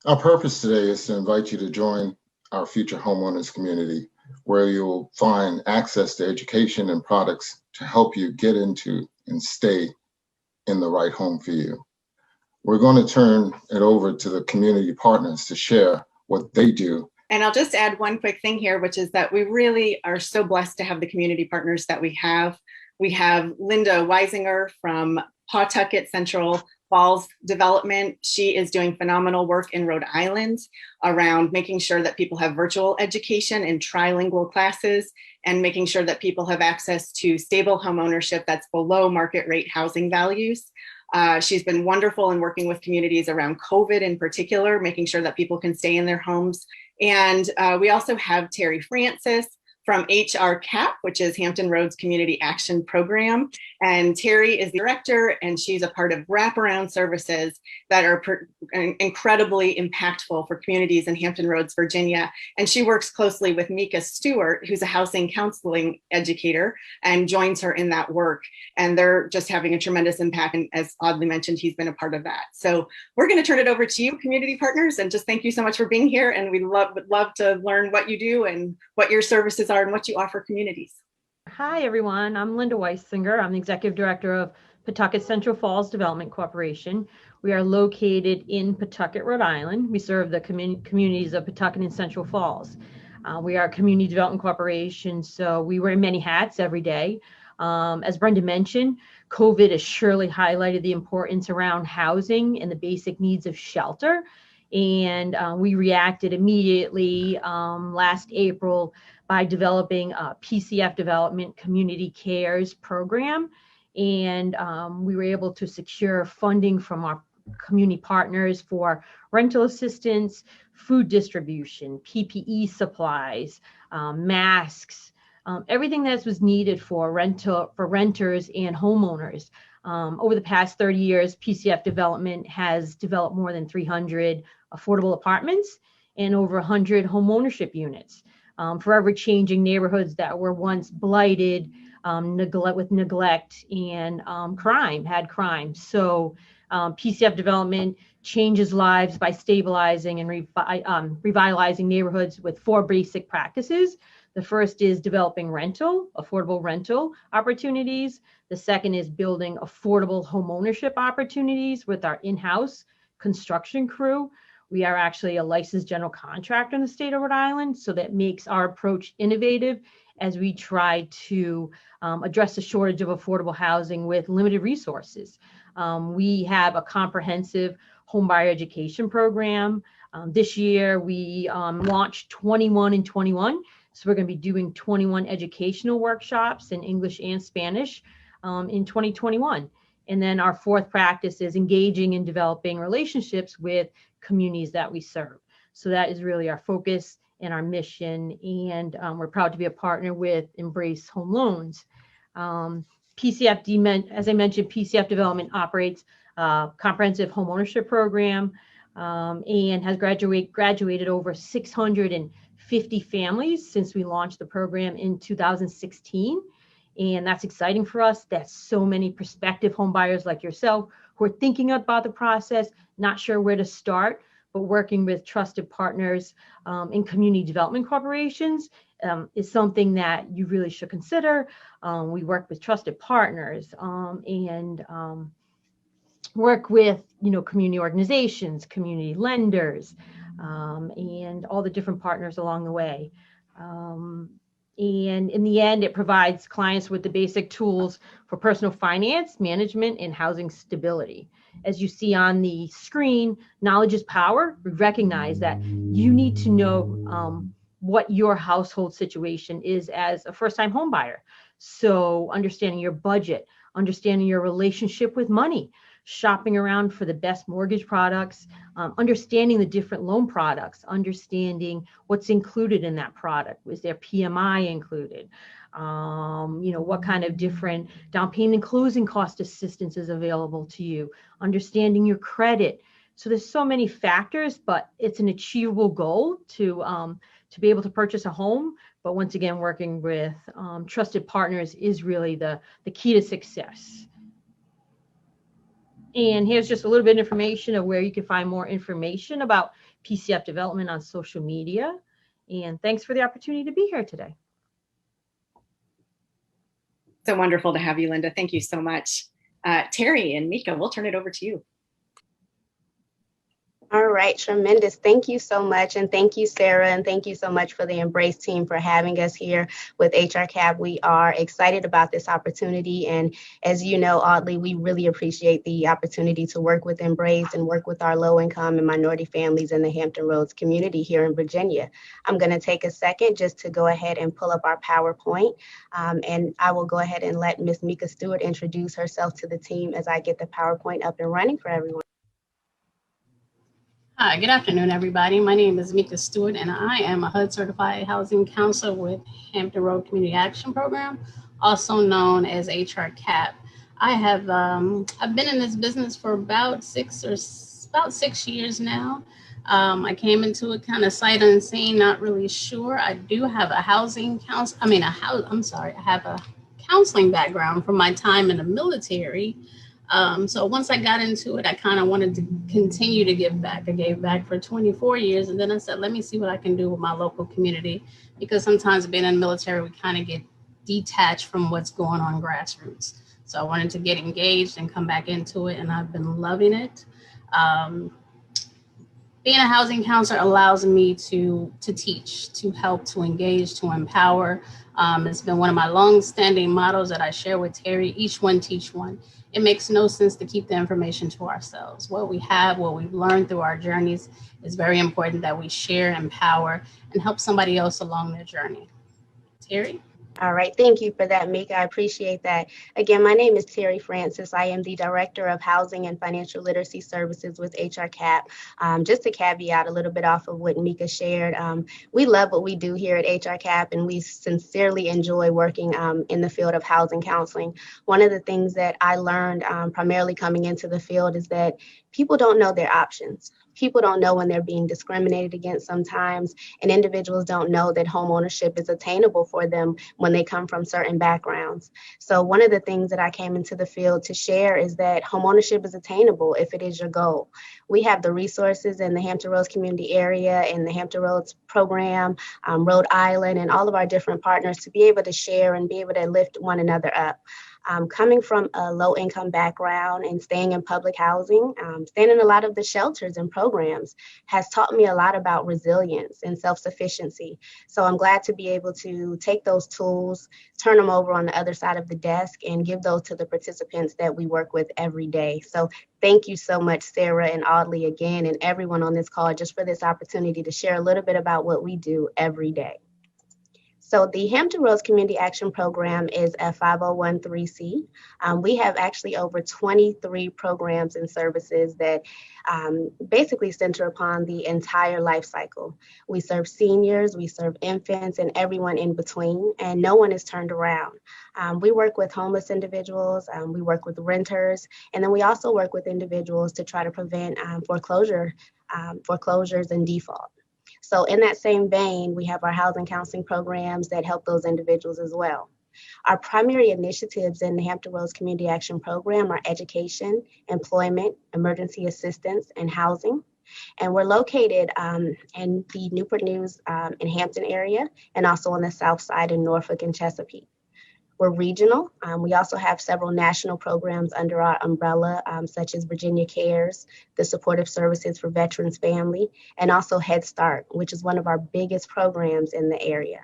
Our purpose today is to invite you to join our future homeowners community, where you'll find access to education and products to help you get into and stay in the right home for you. We're going to turn it over to the community partners to share what they do. And I'll just add one quick thing here, which is that we really are so blessed to have the community partners that we have. We have Linda Weisinger from Pawtucket Central Falls Development. She is doing phenomenal work in Rhode Island around making sure that people have virtual education and trilingual classes, and making sure that people have access to stable home ownership that's below market rate housing values. She's been wonderful in working with communities around COVID in particular, making sure that people can stay in their homes. And we also have Terry Francis from HR CAP, which is Hampton Roads Community Action Program. And Terry is the director, and she's a part of wraparound services that are incredibly impactful for communities in Hampton Roads, Virginia. And she works closely with Mika Stewart, who's a housing counseling educator, and joins her in that work. And they're just having a tremendous impact. And as Audley mentioned, he's been a part of that. So we're going to turn it over to you, community partners, and just thank you so much for being here. And we would love to learn what you do and what your services are and what you offer communities. Hi, everyone. I'm Linda Weisinger. I'm the Executive Director of Pawtucket Central Falls Development Corporation. We are located in Pawtucket, Rhode Island. We serve the communities of Pawtucket and Central Falls. We are a community development corporation, so we wear many hats every day. As Brenda mentioned, COVID has surely highlighted the importance around housing and the basic needs of shelter. And we reacted immediately last April by developing a PCF Development Community Cares program. And we were able to secure funding from our community partners for rental assistance, food distribution, PPE supplies, masks, everything that was needed for renters and homeowners. Over the past 30 years, PCF Development has developed more than 300 affordable apartments and over 100 homeownership units, forever changing neighborhoods that were once blighted, neglect and crime. So PCF Development changes lives by stabilizing and revitalizing neighborhoods with 4 basic practices. The first is developing affordable rental opportunities. The second is building affordable homeownership opportunities with our in-house construction crew. We are actually a licensed general contractor in the state of Rhode Island, so that makes our approach innovative as we try to address the shortage of affordable housing with limited resources. We have a comprehensive homebuyer education program. This year, we launched 21 and 21. So we're going to be doing 21 educational workshops in English and Spanish in 2021. And then our 4th practice is engaging and developing relationships with communities that we serve. So that is really our focus and our mission. And we're proud to be a partner with Embrace Home Loans. As I mentioned, PCF Development operates a comprehensive homeownership program and has graduated over 650 families since we launched the program in 2016. And that's exciting for us. That's so many prospective home buyers like yourself who are thinking about the process, not sure where to start, but working with trusted partners in community development corporations is something that you really should consider. We work with trusted partners and work with, community organizations, community lenders, and all the different partners along the way. And in the end, it provides clients with the basic tools for personal finance management and housing stability. As you see on the screen, knowledge is power. We recognize that you need to know what your household situation is as a first-time home buyer. So understanding your budget, understanding your relationship with money, shopping around for the best mortgage products, understanding the different loan products, understanding what's included in that product. Was there PMI included? What kind of different down payment and closing cost assistance is available to you, understanding your credit. So there's so many factors, but it's an achievable goal to be able to purchase a home. But once again, working with trusted partners is really the key to success. And here's just a little bit of information of where you can find more information about PCF development on social media. And thanks for the opportunity to be here today. So wonderful to have you, Linda. Thank you so much. Terry and Mika, we'll turn it over to you. All right, tremendous. Thank you so much. And thank you, Sarah. And thank you so much for the Embrace team for having us here with HRCAP. We are excited about this opportunity. And as you know, Audley, we really appreciate the opportunity to work with Embrace and work with our low income and minority families in the Hampton Roads community here in Virginia. I'm going to take a second just to go ahead and pull up our PowerPoint. And I will go ahead and let Ms. Mika Stewart introduce herself to the team as I get the PowerPoint up and running for everyone. Hi, good afternoon, everybody. My name is Mika Stewart, and I am a HUD certified housing counselor with Hampton Road Community Action Program, also known as HRCAP. I've been in this business for about 6 years now. I came into it kind of sight unseen, not really sure. I do have a I have a counseling background from my time in the military. So once I got into it, I kind of wanted to continue to give back. I gave back for 24 years. And then I said, let me see what I can do with my local community, because sometimes being in the military, we kind of get detached from what's going on grassroots. So I wanted to get engaged and come back into it, and I've been loving it. Being a housing counselor allows me to teach, to help, to engage, to empower. It's been one of my long-standing mottos that I share with Terry: each one teach one. It makes no sense to keep the information to ourselves. What we have, what we've learned through our journeys, is very important that we share, empower, and help somebody else along their journey. Terry? All right, thank you for that, Mika. I appreciate that. Again, my name is Terry Francis. I am the Director of Housing and Financial Literacy Services with HRCAP. Just to caveat a little bit off of what Mika shared, we love what we do here at HRCAP, and we sincerely enjoy working in the field of housing counseling. One of the things that I learned primarily coming into the field is that people don't know their options. People don't know when they're being discriminated against sometimes, and individuals don't know that home ownership is attainable for them when they come from certain backgrounds. So one of the things that I came into the field to share is that home ownership is attainable if it is your goal. We have the resources in the Hampton Roads community area, in the Hampton Roads program, Rhode Island, and all of our different partners to be able to share and be able to lift one another up. Coming from a low income background and staying in public housing, staying in a lot of the shelters and programs has taught me a lot about resilience and self-sufficiency. So I'm glad to be able to take those tools, turn them over on the other side of the desk, and give those to the participants that we work with every day. So thank you so much, Sarah and Audley, again, and everyone on this call, just for this opportunity to share a little bit about what we do every day. So the Hampton Roads Community Action Program is a 501(c)(3). We have actually over 23 programs and services that basically center upon the entire life cycle. We serve seniors, we serve infants, and everyone in between, and no one is turned around. We work with homeless individuals, we work with renters, and then we also work with individuals to try to prevent foreclosures and default. So in that same vein, we have our housing counseling programs that help those individuals as well. Our primary initiatives in the Hampton Roads Community Action Program are education, employment, emergency assistance, and housing. And we're located in the Newport News and Hampton area, and also on the south side in Norfolk and Chesapeake. We're regional. We also have several national programs under our umbrella, such as Virginia Cares, the Supportive Services for Veterans Family, and also Head Start, which is one of our biggest programs in the area.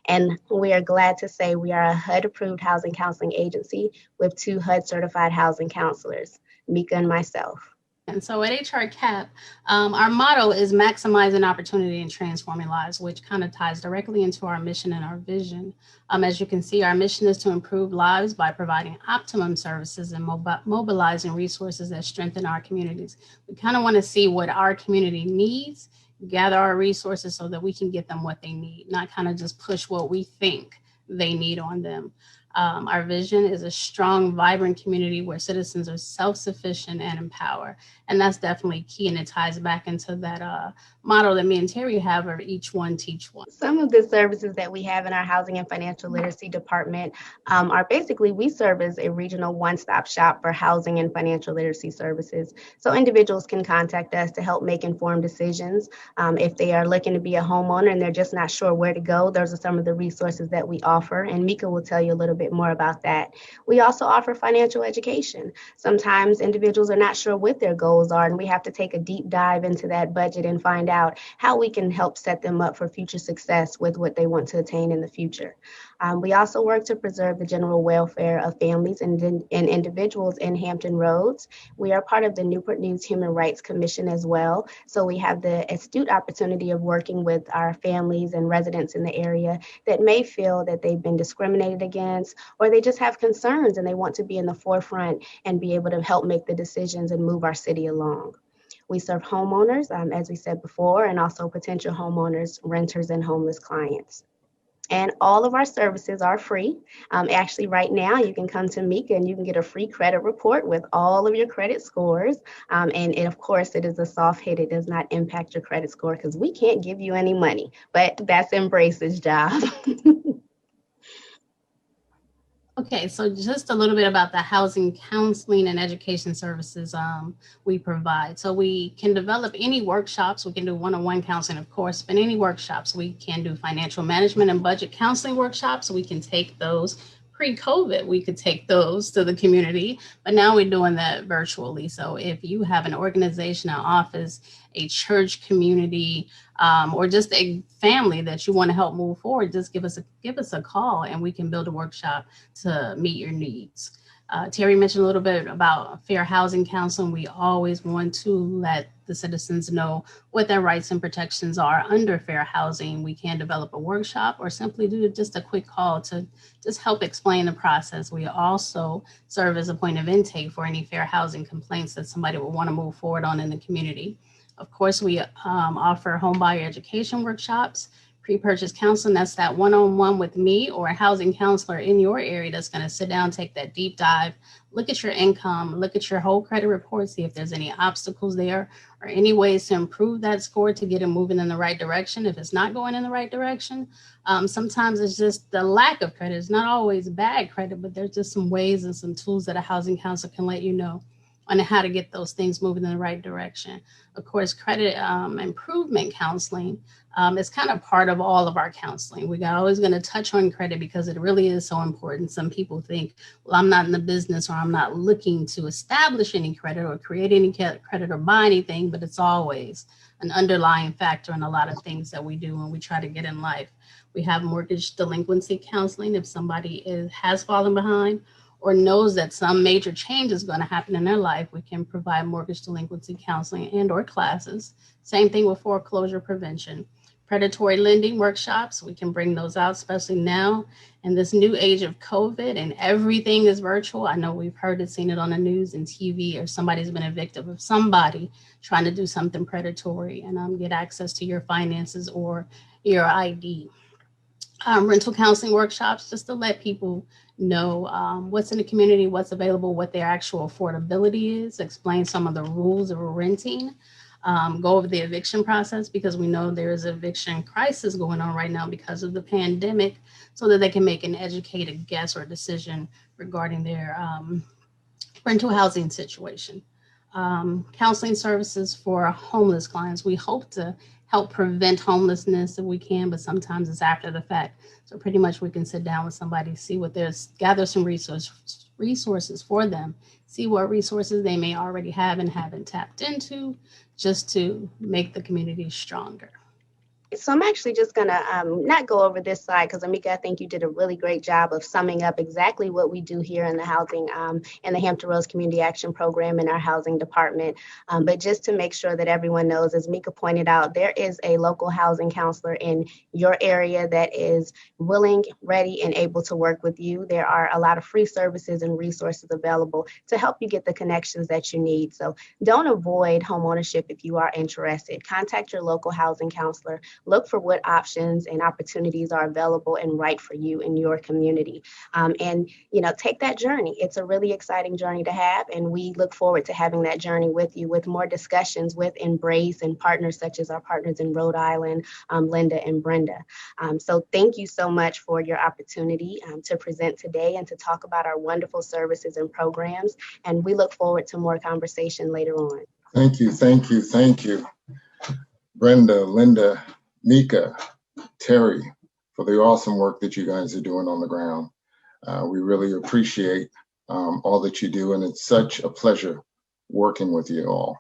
And we are glad to say we are a HUD-approved housing counseling agency with 2 HUD-certified housing counselors, Mika and myself. And so at HRCAP, our motto is maximizing opportunity and transforming lives, which kind of ties directly into our mission and our vision. As you can see, our mission is to improve lives by providing optimum services and mobilizing resources that strengthen our communities. We kind of want to see what our community needs, gather our resources so that we can get them what they need, not kind of just push what we think they need on them. Our vision is a strong, vibrant community where citizens are self-sufficient and empowered. And that's definitely key. And it ties back into that model that me and Terry have of each one teach one. Some of the services that we have in our Housing and Financial Literacy Department are basically, we serve as a regional one-stop shop for housing and financial literacy services. So individuals can contact us to help make informed decisions. If they are looking to be a homeowner and they're just not sure where to go, those are some of the resources that we offer. And Mika will tell you a little bit more about that. We also offer financial education. Sometimes individuals are not sure what their goals are, and we have to take a deep dive into that budget and find out how we can help set them up for future success with what they want to attain in the future. We also work to preserve the general welfare of families and individuals in Hampton Roads. We are part of the Newport News Human Rights Commission as well. So we have the astute opportunity of working with our families and residents in the area that may feel that they've been discriminated against, or they just have concerns and they want to be in the forefront and be able to help make the decisions and move our city along. We serve homeowners, as we said before, and also potential homeowners, renters, and homeless clients. And all of our services are free. Actually, right now, you can come to Mika and you can get a free credit report with all of your credit scores. And of course, it is a soft hit. It does not impact your credit score because we can't give you any money, but that's Embrace's job. Okay, so just a little bit about the housing counseling and education services we provide. So we can develop any workshops. We can do one-on-one counseling, of course, but any workshops. We can do financial management and budget counseling workshops. We can take those. Pre-COVID, we could take those to the community, but now we're doing that virtually. So if you have an organization, an office, a church community, or just a family that you want to help move forward, just give us a call and we can build a workshop to meet your needs. Terry mentioned a little bit about fair housing counseling. We always want to let the citizens know what their rights and protections are under fair housing. We can develop a workshop or simply do just a quick call to just help explain the process. We also serve as a point of intake for any fair housing complaints that somebody would want to move forward on in the community. Of course, we offer home buyer education workshops, pre-purchase counseling. That's that one-on-one with me or a housing counselor in your area that's going to sit down, take that deep dive, look at your income, look at your whole credit report, see if there's any obstacles there or any ways to improve that score to get it moving in the right direction. If it's not going in the right direction, sometimes it's just the lack of credit. It's not always bad credit, but there's just some ways and some tools that a housing counselor can let you know on how to get those things moving in the right direction. Of course, credit improvement counseling is kind of part of all of our counseling. We're always going to touch on credit because it really is so important. Some people think, well, I'm not in the business or I'm not looking to establish any credit or create any credit or buy anything, but it's always an underlying factor in a lot of things that we do when we try to get in life. We have mortgage delinquency counseling if somebody has fallen behind or knows that some major change is going to happen in their life. We can provide mortgage delinquency counseling and or classes. Same thing with foreclosure prevention. Predatory lending workshops, we can bring those out, especially now in this new age of COVID and everything is virtual. I know we've heard it, seen it on the news and TV, or somebody's been a victim of somebody trying to do something predatory and get access to your finances or your ID. Rental counseling workshops, just to let people know what's in the community, what's available, what their actual affordability is, explain some of the rules of renting, go over the eviction process because we know there is an eviction crisis going on right now because of the pandemic, so that they can make an educated guess or decision regarding their rental housing situation. Counseling services for homeless clients. We hope to help prevent homelessness if we can, but sometimes it's after the fact. So pretty much we can sit down with somebody, see what there's, gather some resources for them, see what resources they may already have and haven't tapped into, just to make the community stronger. So I'm actually just going to not go over this slide because, Amika, I think you did a really great job of summing up exactly what we do here in the housing in the Hampton Roads Community Action Program in our housing department. But just to make sure that everyone knows, as Mika pointed out, there is a local housing counselor in your area that is willing, ready, and able to work with you. There are a lot of free services and resources available to help you get the connections that you need. So don't avoid homeownership if you are interested. Contact your local housing counselor. look for what options and opportunities are available and right for you in your community. And, take that journey. It's a really exciting journey to have, and we look forward to having that journey with you, with more discussions with Embrace and partners such as our partners in Rhode Island, Linda and Brenda. So thank you so much for your opportunity to present today and to talk about our wonderful services and programs. And we look forward to more conversation later on. Thank you, thank you, thank you, Brenda, Linda, Mika, Terry, for the awesome work that you guys are doing on the ground. We really appreciate all that you do, and it's such a pleasure working with you all.